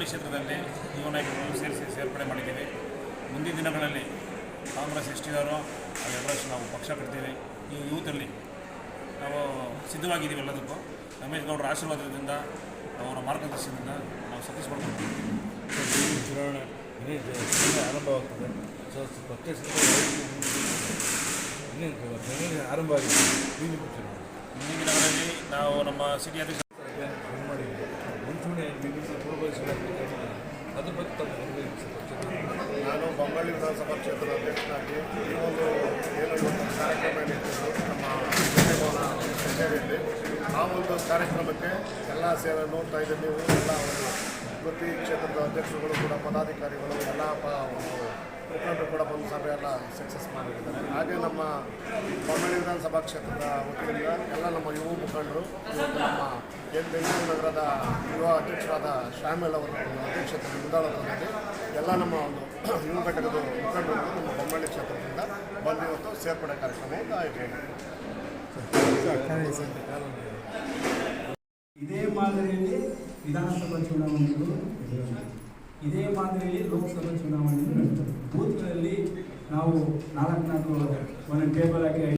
ಕ್ಷೇತ್ರದಲ್ಲಿ ಯುವ ನಾಯಕರು ಸೇರ್ಪಡೆ ಮಾಡಿದ್ದೀವಿ. ಮುಂದಿನ ದಿನಗಳಲ್ಲಿ ಕಾಂಗ್ರೆಸ್ ಎಷ್ಟಿದ್ದಾರೋ ಅದೆಲ್ಲಷ್ಟು ನಾವು ಪಕ್ಷ ಕಟ್ತೀವಿ. ಈ ಯೂತಲ್ಲಿ ನಾವು ಸಿದ್ಧವಾಗಿದ್ದೀವಿ. ಎಲ್ಲದಕ್ಕೂ ರಮೇಶ್ ಗೌಡರ ಆಶೀರ್ವಾದದಿಂದ, ಅವರ ಮಾರ್ಗದರ್ಶನದಿಂದ ನಾವು ಸತೀಸ್ಕೊಳ್ತೀವಿ. ಚುನಾವಣೆ ಆರಂಭವಾಗ್ತದೆ. ಪಕ್ಷ ಆರಂಭ ಆಗಿದೆ. ಮುಂದಿನ ದಿನಗಳಲ್ಲಿ ನಾವು ನಮ್ಮ ಸಿಟಿ ಅಧ್ಯಕ್ಷ ಮುಂಚೂಣಿ ಅದ್ರ ಬಗ್ಗೆ ನಾನು ಬೊಮ್ಮಳ್ಳಿ ವಿಧಾನಸಭಾ ಕ್ಷೇತ್ರದ ಅಧ್ಯಕ್ಷನಾಗಿ ಈ ಒಂದು ಏನು ಕಾರ್ಯಕ್ರಮ ಏನಿತ್ತು ನಮ್ಮ ಭವನ ಕಚೇರಿಯಲ್ಲಿ, ಆ ಒಂದು ಕಾರ್ಯಕ್ರಮಕ್ಕೆ ಎಲ್ಲ ಸೇವೆ ನೋಡ್ತಾ ಇದ್ದೀವಿ. ನೀವು ಎಲ್ಲ ಒಂದು ಪ್ರತಿ ಕ್ಷೇತ್ರದ ಅಧ್ಯಕ್ಷರುಗಳು ಕೂಡ, ಪದಾಧಿಕಾರಿಗಳು, ಎಲ್ಲ ಒಂದು ಮುಖಂಡರು ಕೂಡ ಬಂದು ಸಭೆ ಎಲ್ಲ ಸಕ್ಸಸ್ ಮಾಡಿದ್ದಾರೆ. ಹಾಗೆ ನಮ್ಮ ಬೊಮ್ಮಳ್ಳಿ ವಿಧಾನಸಭಾ ಕ್ಷೇತ್ರದ ವತಿಯಿಂದ ಎಲ್ಲ ನಮ್ಮ ಯುವ ಮುಖಂಡರು, ಇವತ್ತು ನಮ್ಮ ಬೆಂಗಳೂರು ನಗರದ ಯುವ ಅಧ್ಯಕ್ಷರಾದ ಶ್ಯಾಮಿಲ್ ಅವರ ಅಧ್ಯಕ್ಷತೆ ಮುಂದಾಳತ್ವದಲ್ಲಿ ಎಲ್ಲ ನಮ್ಮ ಒಂದು ಯುವ ಘಟಕದ ಮುಖಂಡರು ನಮ್ಮ ಬೊಮ್ಮಳ್ಳಿ ಕ್ಷೇತ್ರದಿಂದ ಬಂದು ಇವತ್ತು ಸೇರ್ಪಡೆ ಕಾರ್ಯಕ್ರಮವನ್ನು ಆಯೋಜನೆ. ಇದೇ ಮಾದರಿಯಲ್ಲಿ ವಿಧಾನಸಭಾ ಚುನಾವಣೆಗಳು, ಇದೇ ಮಾದರಿಯಲ್ಲಿ ಲೋಕಸಭಾ ಚುನಾವಣೆಗಳು ನಡೆಯುತ್ತವೆ. ಬೂತ್ಗಳಲ್ಲಿ ನಾವು 4 ಒಂದೊಂದು ಟೇಬಲ್ ಆಗಿ ರೆಡಿ